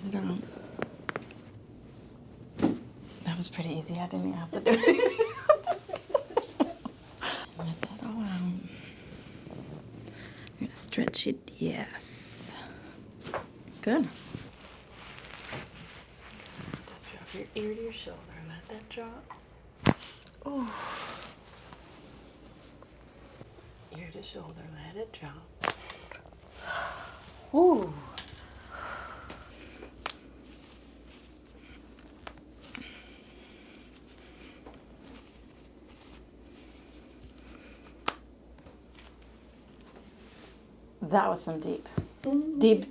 it out. That was pretty easy. I didn't even have to do it. Let that all out. You're gonna stretch it, yes. Good. Just drop your ear to your shoulder. Let that drop. Ooh. Ear to shoulder, let it drop. Ooh. That was some deep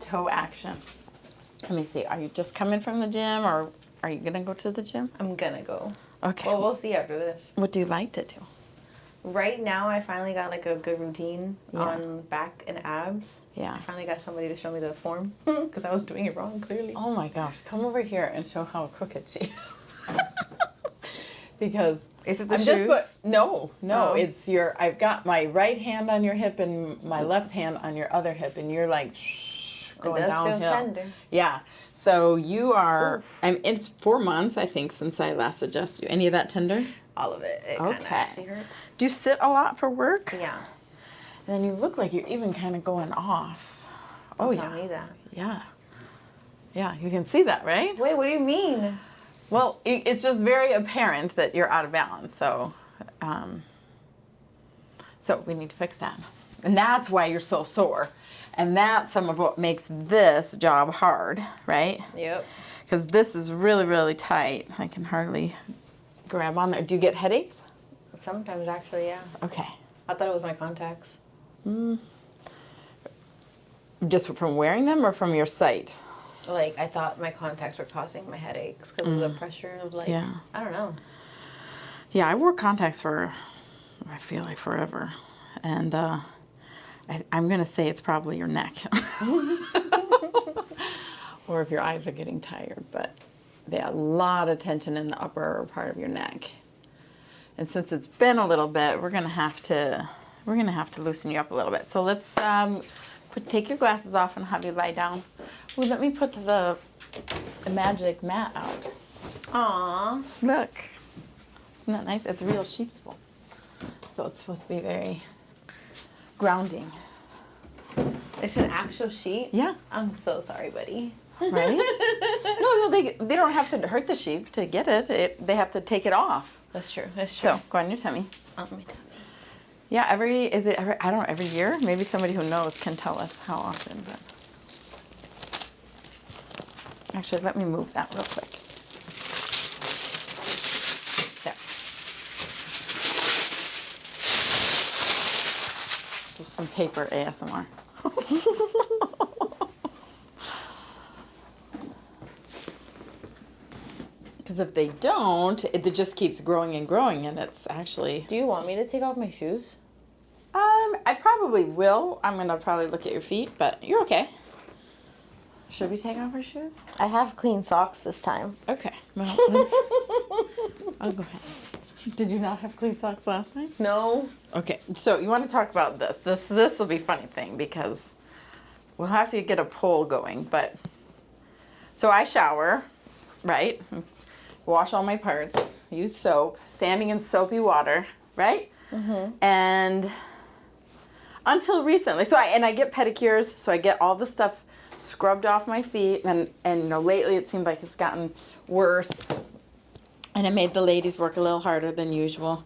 toe action. Let me see. Are you just coming from the gym, or are you gonna go to the gym? I'm gonna go. Okay. Well, we'll see after this. What do you like to do? Right now, I finally got like a good routine on back and abs. Yeah. I finally got somebody to show me the form because I was doing it wrong, clearly. Oh my gosh, come over here and show how crooked she is. Because Is it the shoes? No, Oh. it's I've got my right hand on your hip and my left hand on your other hip, and you're like going it does downhill. feel tender. Yeah. So you are, it's 4 months, I think, since I last adjusted you. Any of that tender? All of it. It kind of actually hurts. Do you sit a lot for work? Yeah. And then you look like you're even kind of going off. Oh, Tell me that. Yeah. Yeah, you can see that, right? Wait, what do you mean? Well, it's just very apparent that you're out of balance. So, so we need to fix that. And that's why you're so sore. And that's some of what makes this job hard, right? Yep. Because this is really, really tight. I can hardly grab on there. Do you get headaches? Sometimes, actually, yeah. Okay. I thought it was my contacts. Just from wearing them or from your sight? Like, I thought my contacts were causing my headaches because of the pressure of, like, Yeah. I don't know. Yeah, I wore contacts for, I feel like, forever. And I'm going to say it's probably your neck. Or if your eyes are getting tired. But yeah, a lot of tension in the upper part of your neck. And since it's been a little bit, we're going to have to loosen you up a little bit. So let's take your glasses off and have you lie down. Well, let me put the magic mat out. Aww. Look. Isn't that nice? It's real sheep's wool. So it's supposed to be very grounding. It's an actual sheet? Yeah. I'm so sorry, buddy. Right? No, they don't have to hurt the sheep to get it. They have to take it off. That's true. That's true. So go on your tummy. On my tummy. Yeah, every year? Maybe somebody who knows can tell us how often, but. Actually, let me move that real quick. There. Just some paper ASMR. Because if they don't, it just keeps growing and growing, and it's actually... Do you want me to take off my shoes? I probably will. I'm going to probably look at your feet, but you're okay. Should we take off our shoes? I have clean socks this time. Okay. Well, I'll go ahead. Did you not have clean socks last time? No. Okay. So you want to talk about this. This will be a funny thing because we'll have to get a poll going. But so I shower, right? Wash all my parts, use soap, standing in soapy water, right? Mm-hmm. And until recently, I get pedicures, so I get all the stuff scrubbed off my feet, and lately it seemed like it's gotten worse, and it made the ladies work a little harder than usual.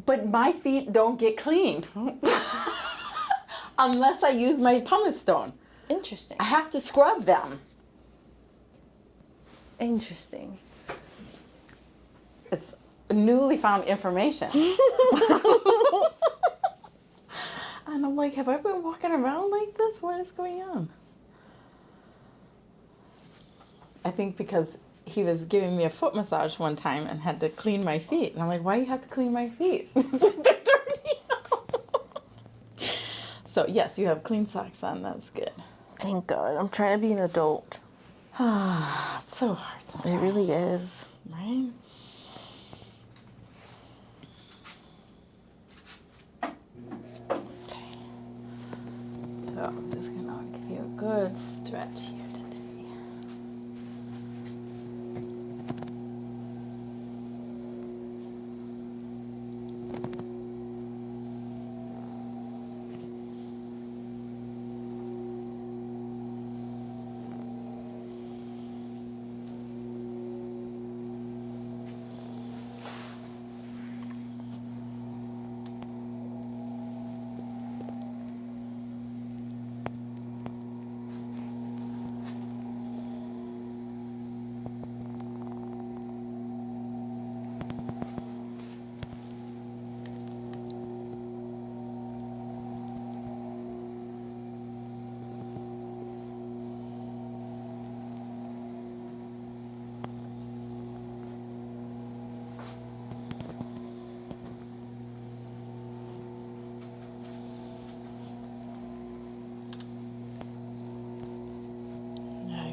But my feet don't get clean unless I use my pumice stone. Interesting. I have to scrub them. Interesting. It's newly found information. And I'm like, have I been walking around like this? What is going on? I think because he was giving me a foot massage one time and had to clean my feet. And I'm like, why do you have to clean my feet? It's like they're dirty. So, yes, you have clean socks on. That's good. Thank God. I'm trying to be an adult. It's so hard sometimes. It really is. Right? Okay. So I'm just going to give you a good stretch here today.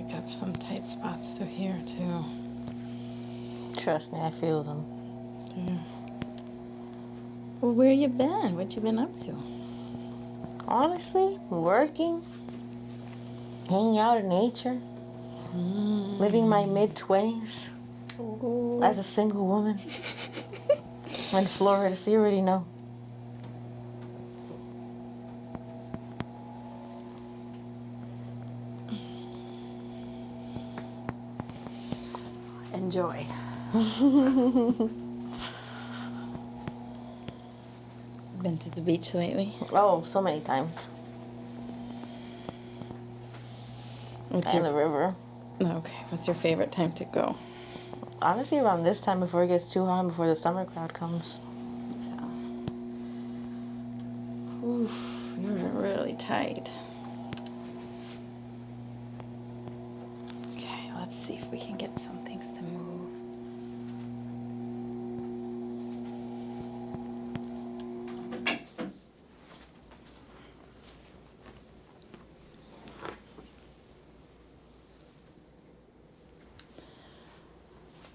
I got some tight spots to here too. Trust me, I feel them. Yeah. Well, where you been? What you been up to? Honestly, working, hanging out in nature, living my mid-20s as a single woman in Florida, so you already know. Enjoy. Been to the beach lately? Oh, so many times. What's And your the river. Okay? What's your favorite time to go? Honestly, around this time before it gets too hot, before the summer crowd comes. Yeah. Oof, you're really tight. Okay, let's see if we can get some things to move.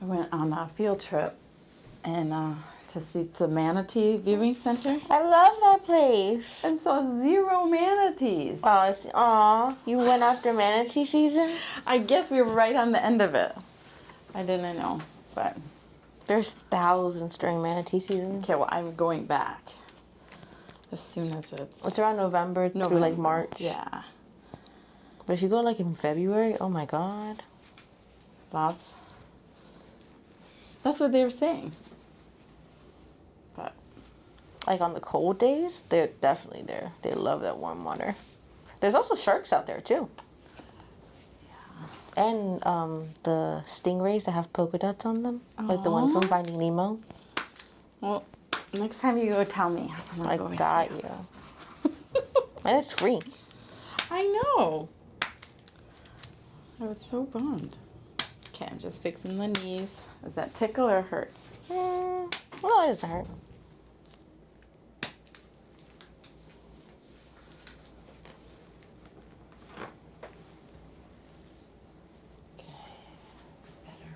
I went on a field trip and to see the manatee viewing center I love that place. and saw 0 manatees. Aw, you went after manatee season? I guess we were right on the end of it. I didn't know, but There's thousands during manatee season. okay. Well, I'm going back as soon as it's It's around November through like November. March. Yeah, But if you go like in February, oh my god. lots. That's what they were saying. But Like on the cold days, they're definitely there. They love that warm water. There's also sharks out there too. Yeah. And the stingrays that have polka dots on them, like the one from Aw. Finding Nemo. well, next time you go, tell me. I'm gonna I go with got you. you. And it's free. I know. I was so bummed. Okay, I'm just fixing the knees. Does that tickle or hurt? No, it doesn't hurt. Okay, it's better.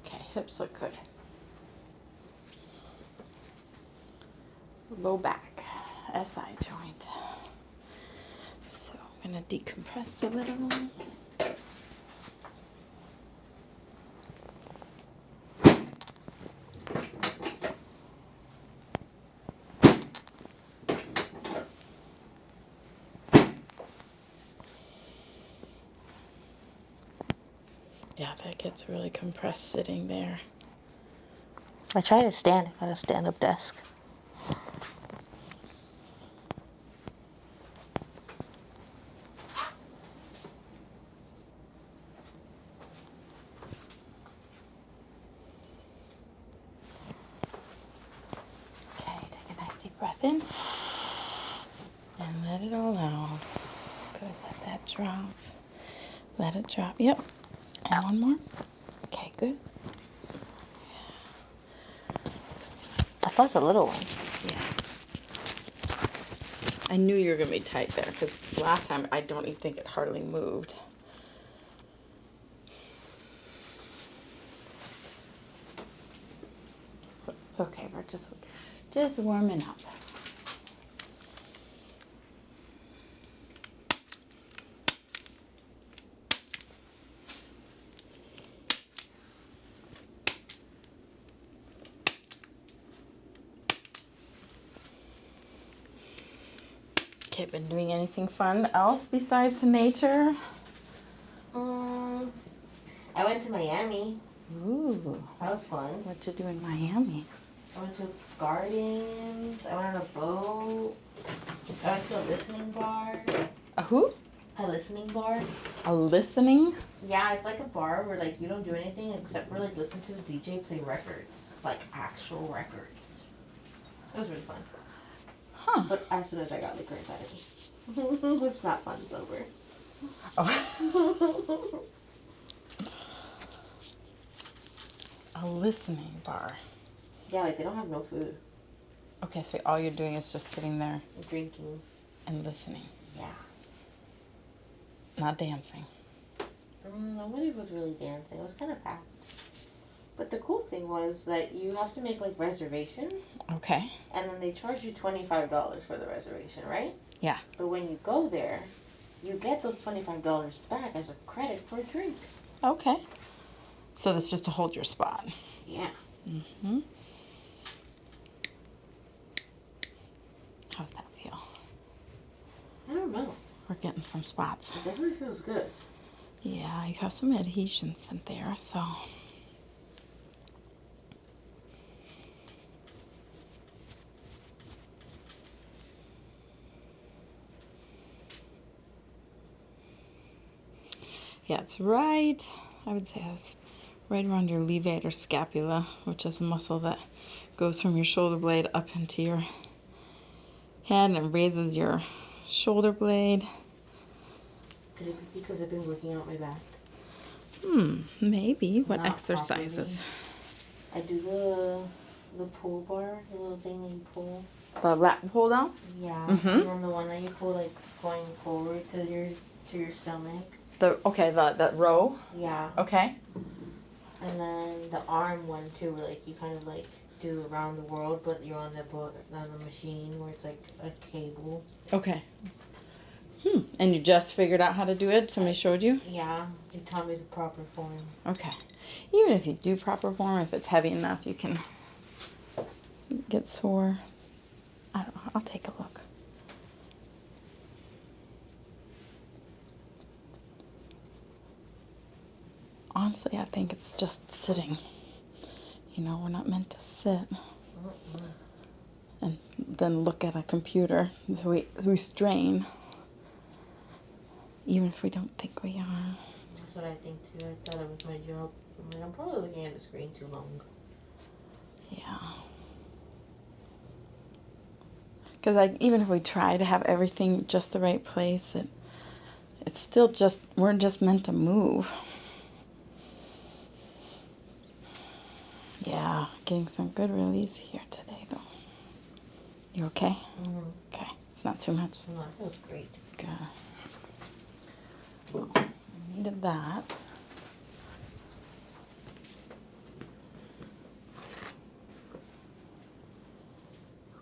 Okay, hips look good. Low back, SI joint. So I'm gonna decompress a little. Yeah, that gets really compressed sitting there. I try to stand. I got a stand-up desk. Okay, take a nice deep breath in and let it all out. Good, let that drop. Let it drop. Yep. And one more. Okay, good. I thought it was a little one. Yeah. I knew you were going to be tight there because last time I don't even think it hardly moved. So it's okay. We're just warming up. Okay, been doing anything fun else besides nature? I went to Miami. Ooh, That was fun. what you do in Miami? I went to gardens. I went on a boat. I went to a listening bar. A who? A listening bar? A listening? Yeah, it's like a bar where like you don't do anything except for like listen to the DJ play records. Like actual records. It was really fun. Huh. But as soon as I got liquor inside of me. It's not fun sober. Oh. listening bar. Yeah, like they don't have no food. Okay, so all you're doing is just sitting there Drinking. and listening, Yeah. not dancing. Nobody was really dancing. It was kind of packed. But the cool thing was that you have to make like reservations, Okay. and then they charge you $25 for the reservation, right? Yeah. But when you go there, you get those $25 back as a credit for a drink. Okay. So that's just to hold your spot. Yeah. Mm-hmm. How's that feel? I don't know. We're getting some spots. It definitely feels good. Yeah, you have some adhesions in there, so. Yeah, it's right, I would say it's right around your levator scapula, which is a muscle that goes from your shoulder blade up into your head and raises your shoulder blade. Could it be because I've been working out my back? Maybe. What Not exercises? I do the pull bar, the little thing that you pull. The lat pull down? Yeah. Mhm. And then the one that you pull like going forward to your stomach. The row? Yeah. Okay. And then the arm one too, where like you kind of like do around the world, but you're on the machine where it's like a cable. Okay. And you just figured out how to do it? Somebody showed you? Yeah, they taught me the proper form. Okay. Even if you do proper form, if it's heavy enough, you can get sore. I don't know. I'll take a look. Honestly, I think it's just sitting. You know, we're not meant to sit and then look at a computer. So we strain, even if we don't think we are. That's what I think too. I thought it was my job. I'm like, I'm probably looking at the screen too long. Yeah. Because even if we try to have everything just the right place, it's still just, we're just meant to move. Yeah, getting some good release here today, though. You okay? Mm-hmm. Okay, it's not too much. No, it feels great. Good. Well, I needed that.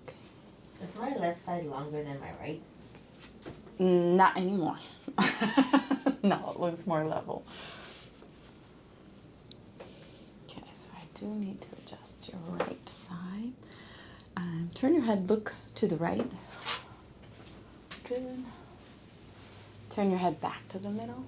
Okay. Is my left side longer than my right? Not anymore. No, it looks more level. Okay, so I do need to adjust your right side. Turn your head, look to the right. Good. Turn your head back to the middle.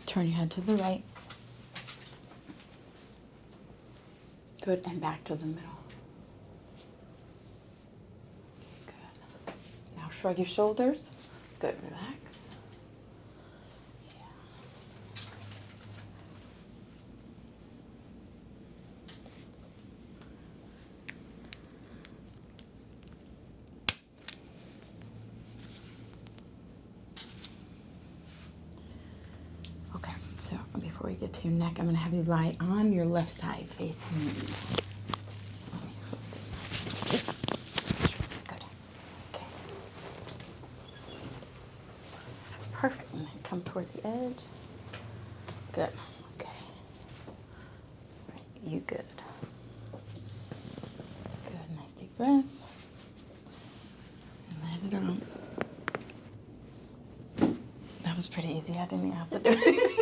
Turn your head to the right. Good, and back to the middle. Okay, good. Now shrug your shoulders. Good, relax. Okay, so before we get to your neck, I'm going to have you lie on your left side, face me. Let me hook this up. Good. Okay. Perfect. And then come towards the edge. Good. Okay. Right. You good. Good. Nice deep breath. And let it out. That was pretty easy. I didn't even have to do it.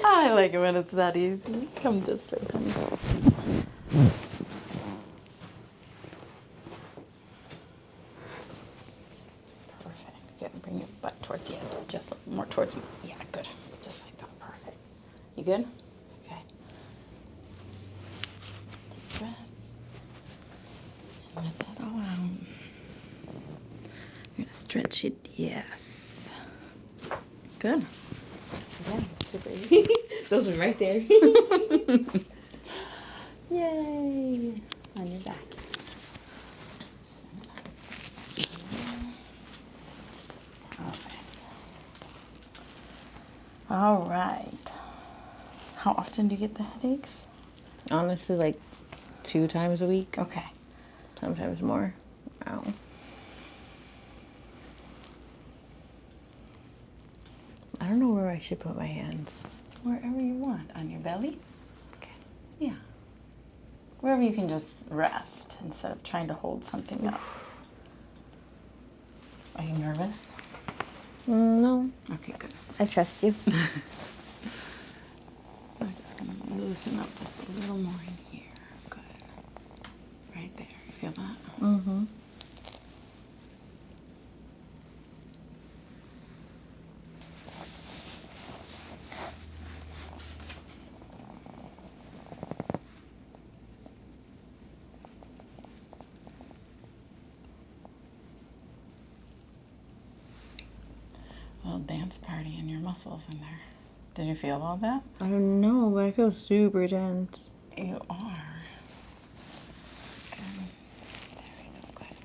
I like it when it's that easy. Come this way, honey. Perfect. Good. Bring your butt towards the edge. Just a little more towards me. Yeah, good. Just like that. Perfect. You good? Okay. Deep breath. And let that all out. You're gonna stretch it, yes. Good. Yeah, super easy. Those are right there. Yay! On your back. Perfect. All right. How often do you get the headaches? Honestly, like 2 times a week, Okay. sometimes more. Ow. I don't know where I should put my hands. Wherever you want. On your belly? Okay. Yeah. Wherever you can just rest instead of trying to hold something up. Are you nervous? No, Okay, good. I trust you. I'm just going to loosen up just a little more in here. Good. Right there. You feel that? Mm-hmm. A little dance party in your muscles in there. Did you feel all that? I don't know, but I feel super tense. You are. Good. There we go. Good.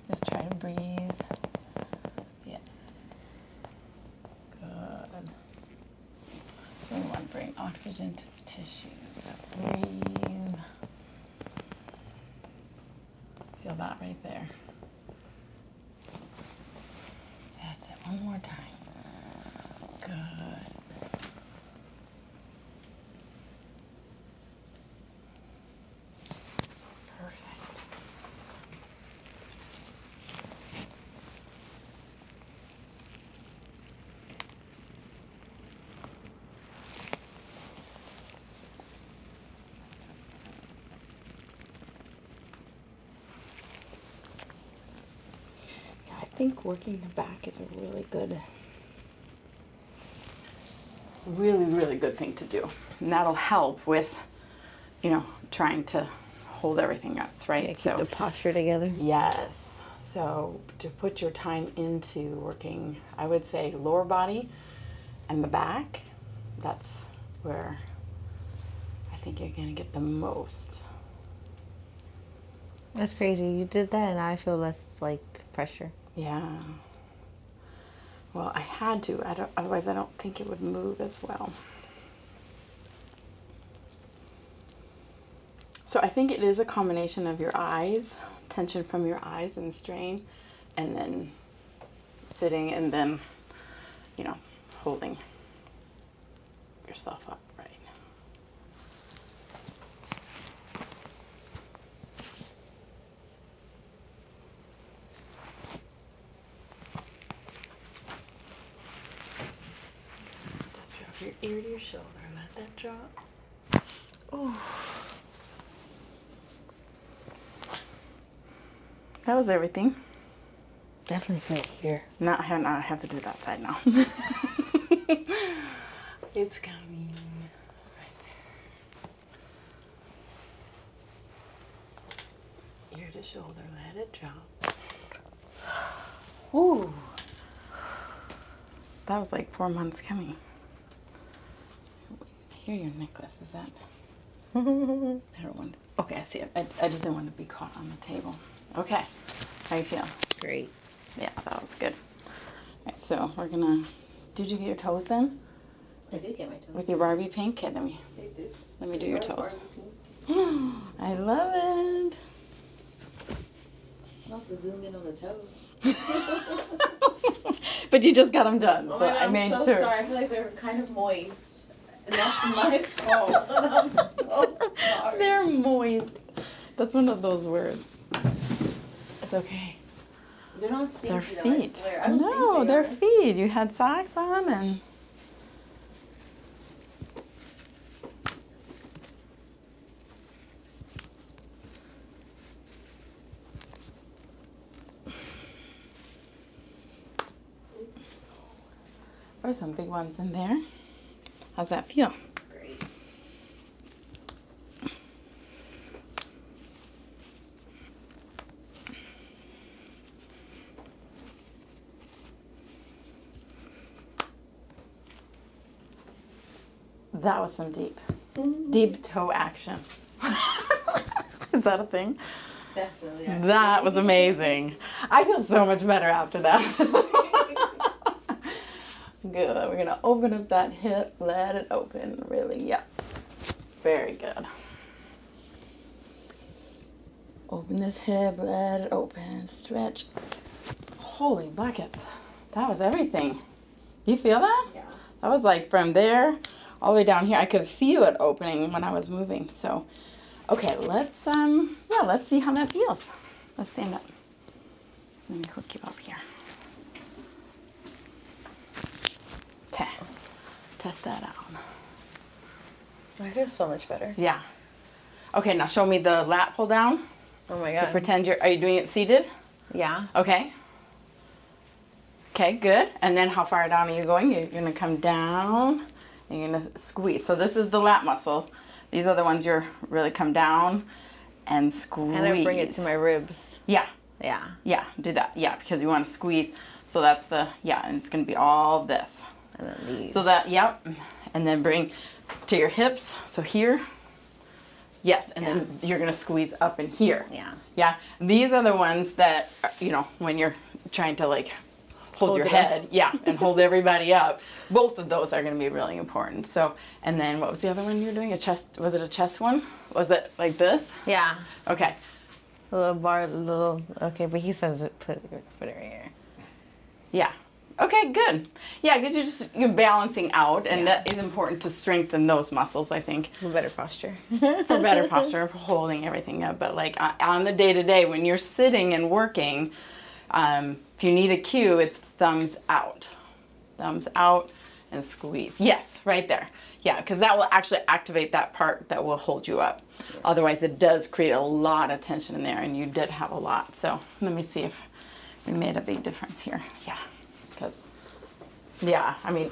Just try to breathe. Yes. Good. So we want to bring oxygen to the tissues. Breathe. Feel that right there. That's it. One more time. Good. Perfect. Yeah, I think working the back is a really good thing to do. And that'll help with, trying to hold everything up, right? Yeah, keep the posture together. Yes. So to put your time into working, I would say lower body and the back, that's where I think you're going to get the most. That's crazy. You did that and I feel less pressure. Yeah. Well, I had to. Otherwise, I don't think it would move as well. So I think it is a combination of your eyes, tension from your eyes and strain, and then sitting and then, holding yourself up, right? Just drop your ear to your shoulder. Let that drop. Oh. That was everything. Definitely feel it here. No, I have to do that side now. It's coming right there. Ear to shoulder, let it drop. Ooh. That was like 4 months coming. I hear your necklace, is that? I don't want. Okay, I see it. I just didn't want to be caught on the table. Okay, how you feel? Great. Yeah, that was good. All right, so we're gonna. Did you get your toes then? I did get my toes. With your Barbie pink? Okay, let me do your toes. I love it. I'll have to zoom in on the toes. But you just got them done, Oh so my God, I made I'm so sure. sorry. I feel like they're kind of moist. And that's my fault. I'm so sorry. They're moist. That's one of those words. It's okay. They're not stinky They're though, I feet. swear. I don't No, think they're are. feet. You had socks on and. There's some big ones in there. How's that feel? Great. that was some deep toe action. Is that a thing? Definitely. That was amazing. I feel so much better after that. Good. We're going to open up that hip. Let it open. Really. Yep. Very good. Open this hip. Let it open. Stretch. Holy buckets. That was everything. You feel that? Yeah. That was like from there all the way down here. I could feel it opening when I was moving. So, okay, let's see how that feels. Let's stand up. Let me hook you up here. Okay, test that out. I feel so much better. Yeah. Okay, now show me the lat pull down. Oh my So god. pretend are you doing it seated? Yeah. Okay. Okay, good. And then how far down are you going? You're gonna come down and you're gonna squeeze. So this is the lat muscle. These are the ones you're really come down and squeeze. And I bring it to my ribs. Yeah, Yeah. yeah, do that. Yeah, because you want to squeeze. So that's and it's gonna be all this. And then these. So that, yep. And then bring to your hips. So here. Yes, and then you're gonna squeeze up in here. Yeah. Yeah, these are the ones that, when you're trying to like hold your it up. head, and hold everybody up. Both of those are going to be really important. So, and then what was the other one you were doing? Was it a chest one? Was it like this? Yeah. Okay. A little bar, okay, but he says put it right here. Yeah. Okay, good. Yeah, because you're balancing out, and that is important to strengthen those muscles, I think. For better posture. For better posture, for holding everything up. But like on the day-to-day, when you're sitting and working, if you need a cue, it's thumbs out. Thumbs out and squeeze. Yes, right there. Yeah, because that will actually activate that part that will hold you up. Yeah. Otherwise, it does create a lot of tension in there, and you did have a lot. So let me see if we made a big difference here. Yeah, because, I mean,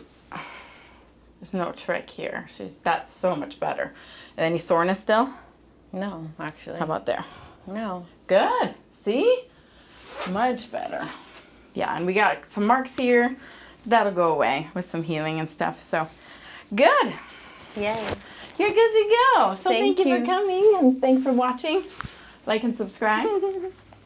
there's no trick here. That's so much better. Any soreness still? No, actually. How about there? No. Good. See? Much better. Yeah, and we got some marks here. That'll go away with some healing and stuff. So, good. Yay. You're good to go. So thank you you. for coming, and thanks for watching. Like and subscribe.